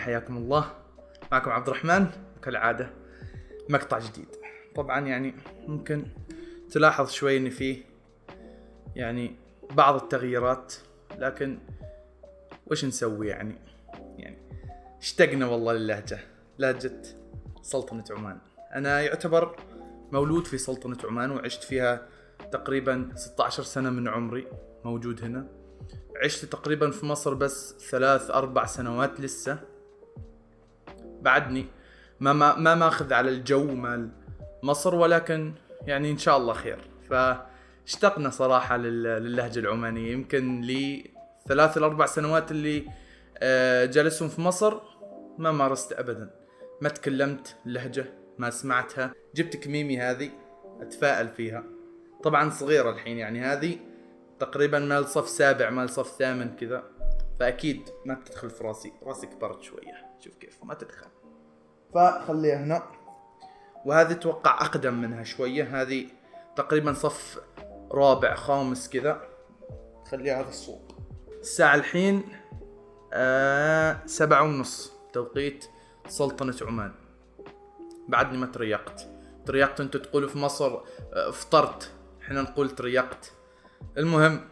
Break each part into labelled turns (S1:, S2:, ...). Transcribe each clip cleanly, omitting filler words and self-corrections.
S1: حياكم الله. معكم عبد الرحمن كالعادة مقطع جديد. طبعا يعني ممكن تلاحظ شوي ان فيه يعني بعض التغييرات، لكن وش نسوي يعني اشتقنا والله للهجة، لهجة سلطنة عمان. انا يعتبر مولود في سلطنة عمان وعشت فيها تقريبا 16 سنة من عمري موجود هنا. عشت تقريبا في مصر بس 3-4 سنوات، لسه بعدني ما ماخذ على الجو مال مصر، ولكن يعني ان شاء الله خير. فاشتقنا صراحة للهجة العمانية. يمكن لي 3-4 سنوات اللي جلسهم في مصر ما مارست ابدا، ما تكلمت اللهجة، ما سمعتها. جبت كميمي هذه اتفائل فيها، طبعا صغيرة الحين، يعني هذه تقريبا مال صف 7 مال صف 8 كذا، فأكيد ما بتدخل في راسي كبرت شوية، شوف كيف ما تدخل، فخليها هنا. وهذه توقع أقدم منها شوية، هذه تقريبا صف 4-5 كذا. خليها هذا الصوت. الساعة الحين 7:30 توقيت سلطنة عمان. بعدني ما تريقت انتوا تقولوا في مصر فطرت، احنا نقول تريقت. المهم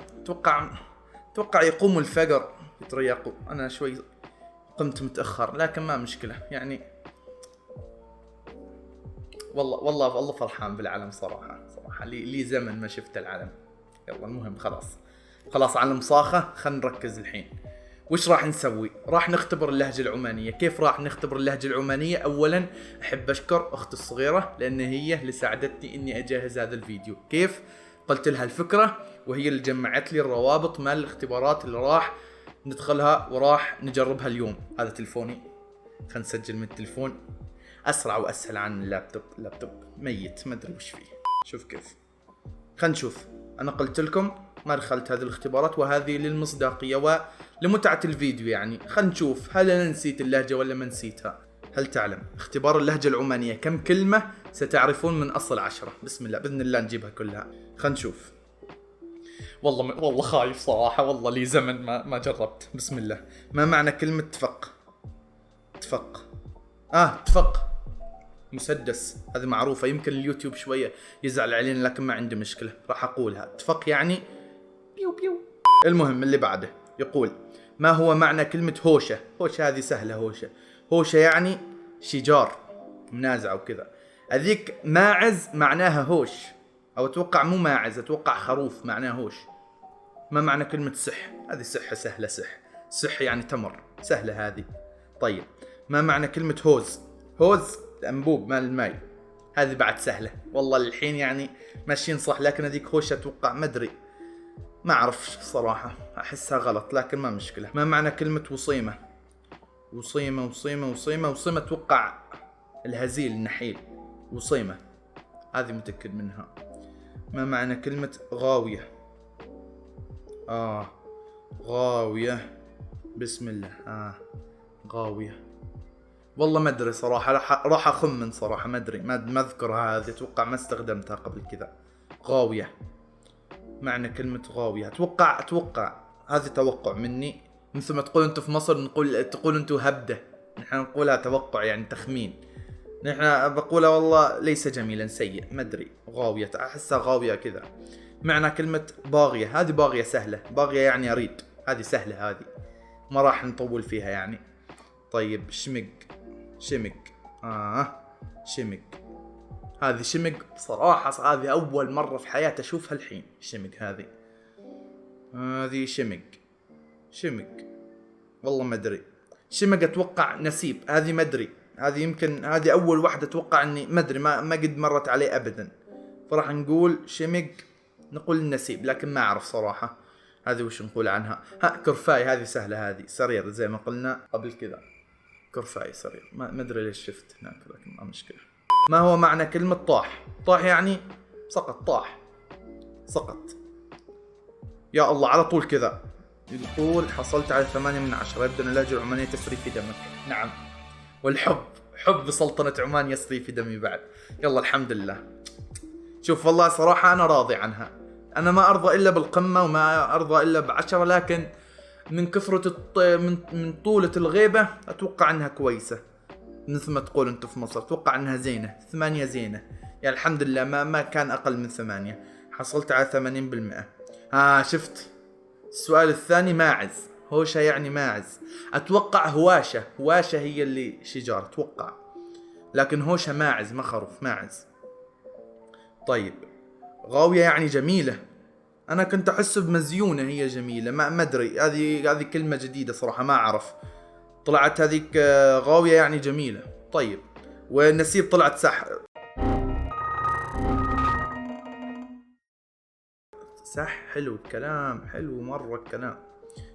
S1: توقع يقوموا الفجر يتريقوا. انا شوي قمت متأخر، لكن ما مشكلة يعني. والله فرحان بالعلم صراحة لي زمن ما شفت العلم. يلا المهم خلاص على المصاخة، خلينا نركز الحين. وش راح نسوي؟ راح نختبر اللهجة العمانية. كيف راح نختبر اللهجة العمانية؟ اولا احب اشكر اختي الصغيرة، لان هي اللي ساعدتني اني اجهز هذا الفيديو. كيف؟ قلت لها الفكرة وهي اللي جمعت لي الروابط مال الاختبارات اللي راح ندخلها وراح نجربها اليوم. هذا تلفوني، خلينا نسجل من التلفون، اسرع واسهل عن اللابتوب ميت ما ادري وش فيه. شوف كيف، خلينا نشوف. انا قلت لكم ما دخلت هذه الاختبارات، وهذه للمصداقية ولمتعة الفيديو. يعني خلينا نشوف هل انا نسيت اللهجة ولا ما نسيتها. هل تعلم اختبار اللهجة العمانية كم كلمة؟ ستعرفون من اصل 10. بسم الله، باذن الله نجيبها كلها. خلينا نشوف. والله خايف صراحة، والله لي زمن ما جربت. بسم الله. ما معنى كلمة تفق؟ تفق مسدس، هذه معروفة. يمكن اليوتيوب شوية يزعل علينا، لكن ما عندي مشكلة، راح أقولها. تفق يعني بيو بيو. المهم اللي بعده يقول: ما هو معنى كلمة هوشة؟ هذه سهلة. هوشة يعني شجار منازع وكذا. أذيك ماعز معناها هوش، أو أتوقع مو ماعز، أتوقع خروف معناها هوش. ما معنى كلمة صح؟ هذه صحة سهلة. صح يعني تمر، سهلة هذه. طيب ما معنى كلمة هوز الأنبوب مال الماء. هذه بعد سهلة والله الحين، يعني ماشيين صح. لكن هذيك هوش أتوقع ما أدري، ما أعرف صراحة، أحسها غلط، لكن ما مشكلة. ما معنى كلمة وصيمة؟ وصيمة أتوقع الهزيل النحيل. وصيمة هذه متأكد منها. ما معنى كلمة غاوية؟ غاوية، بسم الله. غاوية، والله ما ادري صراحة، راح اخمن صراحة، ما ادري، ما اذكرها هذه، اتوقع ما استخدمتها قبل كذا. غاوية، معنى كلمة غاوية اتوقع هذه توقع مني، مثل ما تقول انتم في مصر تقول انتم هبدة، نحن نقولها توقع يعني تخمين. نحن بقولها والله ليس جميلا، سيء، ما ادري. غاوية احسها غاوية كذا. معنى كلمة باغية، هذه باغية سهلة، باغية يعني أريد، هذه سهلة، هذه ما راح نطول فيها يعني. طيب شمق، شمق، هذه شمق صراحة، هذه أول مرة في حياتي أشوفها الحين. شمق هذه شمق والله ما أدري. شمق أتوقع نسيب، هذه ما أدري، هذه يمكن هذه أول واحدة أتوقع إني ما أدري، ما قد مرت عليه أبدا، فراح نقول شمق، نقول النسيب، لكن ما أعرف صراحة هذه وش نقول عنها. كرفاي، هذه سهلة، هذه سرير زي ما قلنا قبل كذا. كرفاي سرير، ما أدري ليش شفت هناك، لكن ما مشكلة. ما هو معنى كلمة طاح يعني سقط. يا الله، على طول كذا. يقول حصلت على 8 من 10. يبدو أن اللهجة العمانية تسري في دمك. نعم، والحب، حب سلطنة عمان يسري في دمي بعد. يلا الحمد لله. شوف والله صراحة أنا راضي عنها. أنا ما أرضى إلا بالقمة وما أرضى إلا ب10، لكن من كثرة من طولة الغيبة أتوقع أنها كويسة، مثل ما تقول أنت في مصر، أتوقع أنها زينة. 8 زينة يعني، الحمد لله ما كان أقل من 8، حصلت على 80%. شفت السؤال الثاني ماعز، هوشة يعني ماعز. أتوقع هواشة هي اللي شجار أتوقع، لكن هوشة ماعز، ما خروف، ماعز. طيب غاوية يعني جميلة، أنا كنت أحس بمزيونة هي جميلة، ما أدري، هذه كلمة جديدة صراحة ما أعرف. طلعت هذيك غاوية يعني جميلة. طيب والنسيب طلعت صح، حلو الكلام، حلو مرة الكلام.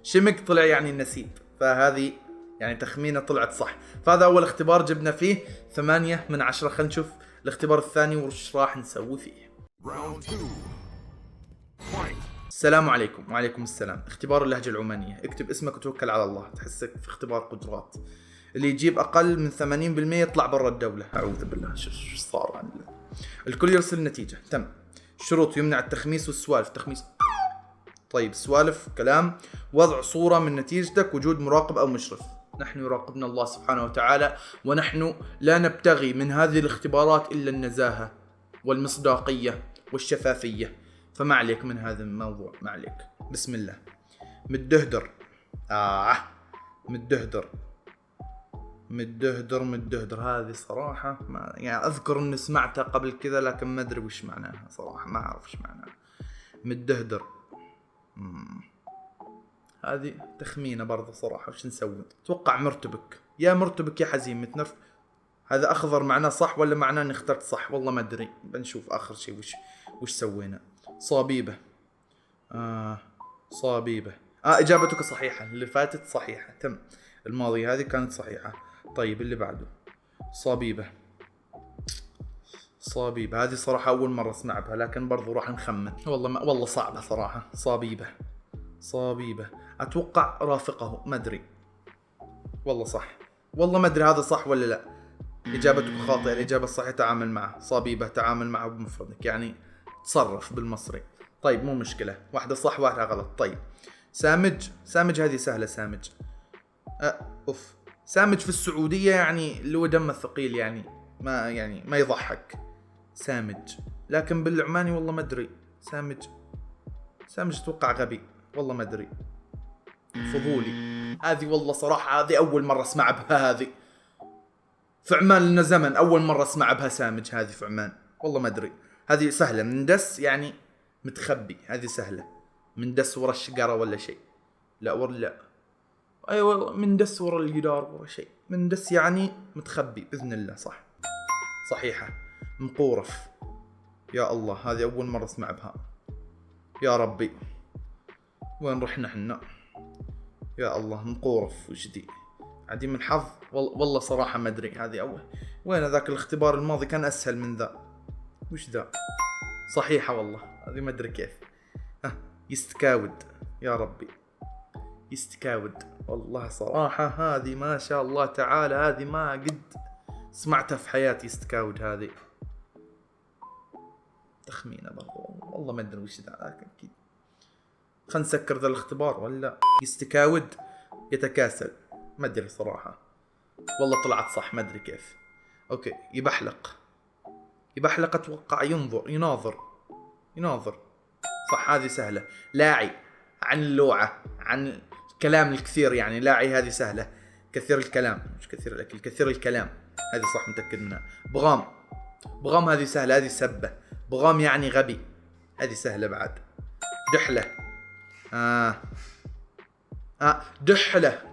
S1: شمك طلع يعني النسيب، فهذه يعني تخمينة طلعت صح. فهذا أول اختبار جبنا فيه 8/10. خلينا نشوف الاختبار الثاني وش راح نسوي فيه. السلام عليكم. وعليكم السلام. اختبار اللهجة العمانية. اكتب اسمك وتوكل على الله، تحسك في اختبار قدرات. اللي يجيب أقل من 80% يطلع برا الدولة. أعوذ بالله، شو صار عن الله. الكل يرسل النتيجة. تم. الشروط: يمنع التخميس والسوالف. تخميس. طيب السوالف كلام. وضع صورة من نتيجتك. وجود مراقب أو مشرف. نحن يراقبنا الله سبحانه وتعالى، ونحن لا نبتغي من هذه الاختبارات إلا النزاهة والمصداقية والشفافية، فما عليك من هذا الموضوع، ما عليك. بسم الله. متدهدر. متدهدر هذه صراحة ما يعني، أذكر أني سمعتها قبل كذا لكن ما أدري وش معناها صراحة، ما أعرف وش معناها. متدهدر. هذه تخمينة برضه صراحة، وش نسوي؟ توقع مرتبك يا مرتبك يا حزين متنرف. هذا أخضر معناه صح ولا معناه أني اخترت صح؟ والله ما أدري، بنشوف آخر شيء وش سوينا. صابيبة. صابيبة. إجابتك صحيحة، اللي فاتت صحيحة، تم. الماضية هذه كانت صحيحة. طيب اللي بعده. صابيبة هذه صراحة أول مرة أسمع بها، لكن برضو راح نخمن. والله صعبة صراحة. صابيبة أتوقع رافقه، ما أدري والله صح، والله ما أدري هذا صح ولا لا. إجابتك خاطئة. الإجابة الصحيحة تعامل معه. صابيبة تعامل معه بمفردك، يعني تصرف بالمصري. طيب مو مشكلة، واحدة صح واحدة غلط. طيب سامج هذه سهلة. سامج في السعودية يعني اللي هو دمه ثقيل، يعني ما يضحك سامج. لكن بالعماني والله ما أدري. سامج أتوقع غبي، والله ما أدري. فضولي. هذه والله صراحة هذه أول مرة أسمع بها. هذه في عمان لنا زمن أول مرة أسمع بها سامج هذه في عمان، والله ما أدري. هذه سهلة. مندس يعني متخبي، هذه سهلة. مندس ورا الشجرة ولا شيء؟ لا أيوة مندس ورا الجدار ورا شيء. مندس يعني متخبي بإذن الله. صحيحة. مقورف. يا الله هذه أول مرة أسمع بها، يا ربي وين رحنا حنا؟ يا الله مقورف وش دي؟ عديم الحظ والله صراحة ما أدري. هذه أول وين ذاك الاختبار الماضي كان أسهل من ذا. وش ذا؟ صحيحة والله هذه ما أدري كيف. يستكاود. يا ربي يستكاود. والله صراحة هذه ما شاء الله تعالى، هذه ما قد سمعتها في حياتي. يستكاود هذه تخمينة برضو، والله ما أدري وش ذا أكيد. خلنا نسكر ذا الاختبار ولا. يستكاود يتكاسل، ما أدري صراحة، والله طلعت صح ما أدري كيف. أوكي. يبحلق أتوقع يناظر صح، هذه سهلة. لاعي عن اللوعة، عن الكلام الكثير يعني. لاعي هذه سهلة. كثير الكلام، مش كثير الأكل، كثير الكلام، هذه صح متأكد منها. بغام هذه سهلة، هذه سبة. بغام يعني غبي، هذه سهلة بعد. دحلة.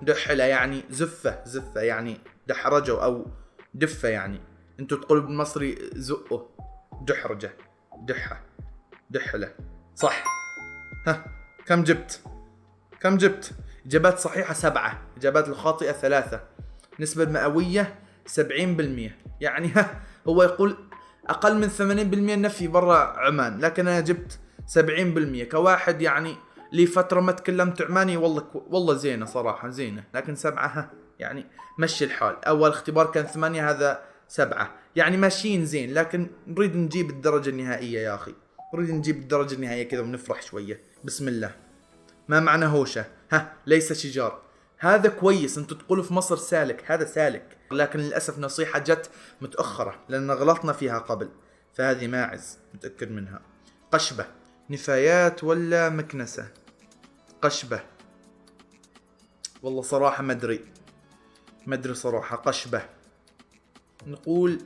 S1: دحلة يعني زفة يعني دحرجه أو دفة يعني. انتوا تقولوا بالمصري زقه. دحرجة. دحلة صح. كم جبت؟ إجابات صحيحة 7، إجابات الخاطئة 3. نسبة المئوية 70%. يعني هو يقول أقل من 80% النفي برا عمان، لكن أنا جبت 70% كواحد يعني لي فترة ما تكلمت عماني. والله زينة صراحة، زينة. لكن 7 يعني مشي الحال. أول اختبار كان 8، هذا 7، يعني ماشيين زين. لكن نريد نجيب الدرجة النهائية يا أخي، نريد نجيب الدرجة النهائية كذا ونفرح شوية. بسم الله. ما معنى هوشة؟ ها، ليس شجار. هذا كويس، انتوا تقولوا في مصر سالك، هذا سالك، لكن للأسف نصيحة جت متأخرة لأن غلطنا فيها قبل، فهذه ماعز متأكد منها. قشبة، نفايات ولا مكنسة؟ قشبة، والله صراحة ما أدري صراحة. قشبة، نقول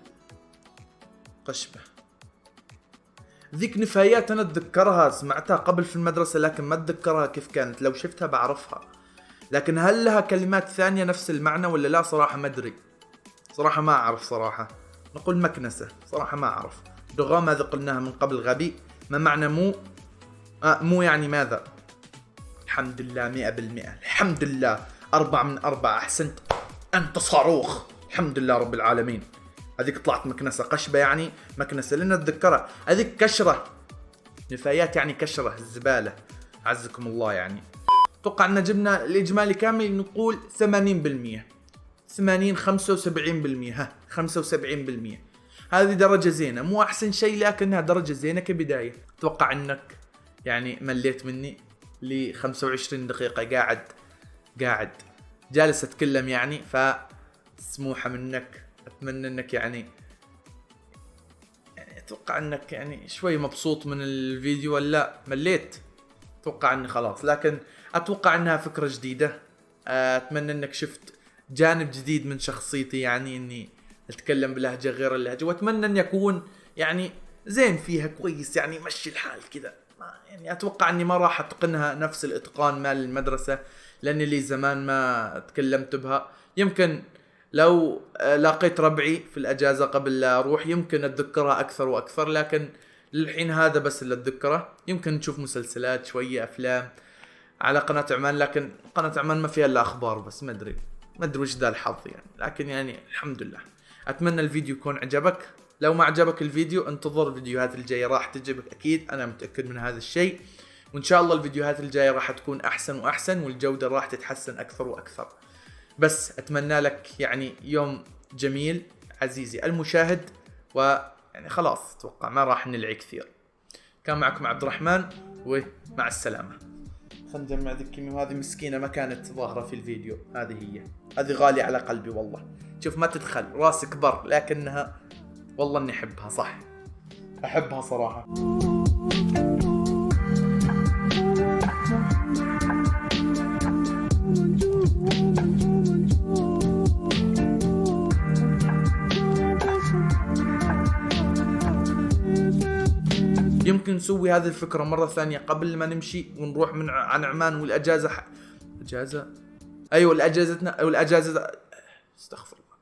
S1: قشبة. ذيك نفايات أنا أتذكرها، سمعتها قبل في المدرسة لكن ما أتذكرها كيف كانت، لو شفتها بعرفها، لكن هل لها كلمات ثانية نفس المعنى ولا لا؟ صراحة ما أدري، صراحة ما أعرف صراحة. نقول مكنسة، صراحة ما أعرف. دغام هذا قلناها من قبل. غبي، ما معنى مو؟ مو يعني ماذا؟ الحمد لله 100%، الحمد لله 4 من 4. أحسنت، أنت صاروخ، الحمد لله رب العالمين. هذيك طلعت مكنسة. قشبة يعني مكنسة لأن أتذكرها. هذيك كشرة، نفايات يعني كشرة الزبالة، عزكم الله. يعني أتوقع أن جبنا الإجمالي كامل، نقول 80%، 80 75%. ها 75%، هذه درجة زينة، مو أحسن شيء لكنها درجة زينة كبداية. أتوقع أنك يعني مليت مني ل 25 دقيقة قاعد جالس أتكلم يعني، فسموحة منك. أتمنى أنك يعني أتوقع أنك يعني شوي مبسوط من الفيديو ولا مليت. أتوقع أني خلاص، لكن أتوقع أنها فكرة جديدة. أتمنى أنك شفت جانب جديد من شخصيتي، يعني أني أتكلم بلهجة غير اللهجة، وأتمنى أن يكون يعني زين فيها كويس، يعني مشي الحال كذا. يعني أتوقع أني ما راح أتقنها نفس الإتقان مال المدرسة لأني لي زمان ما تكلمت بها. يمكن لو لاقيت ربعي في الأجازة قبل لا أروح يمكن أتذكرها أكثر وأكثر، لكن للحين هذا بس اللي أتذكره. يمكن نشوف مسلسلات شوية، أفلام على قناة عمان، لكن قناة عمان ما فيها إلا أخبار بس. ما أدري وش ذا الحظ يعني، لكن يعني الحمد لله. أتمنى الفيديو يكون عجبك. لو ما عجبك الفيديو انتظر الفيديوهات الجاية راح تعجبك أكيد، أنا متأكد من هذا الشيء. وإن شاء الله الفيديوهات الجاية راح تكون أحسن وأحسن، والجودة راح تتحسن أكثر وأكثر. بس أتمنى لك يعني يوم جميل عزيزي المشاهد، ويعني خلاص أتوقع ما راح نلعي كثير. كان معكم عبد الرحمن، ومع السلامة. خلنا نجمع ذي الكمية، وهذه مسكينة ما كانت ظاهرة في الفيديو. هذه غالية على قلبي والله. شوف ما تدخل راس كبر، لكنها والله اني احبها، صح احبها صراحة. يمكن نسوي هذه الفكرة مرة ثانية قبل ما نمشي ونروح عن عمان، والأجازة أجازة، أيوة الأجازتنا أو الأجازة، استغفر الله.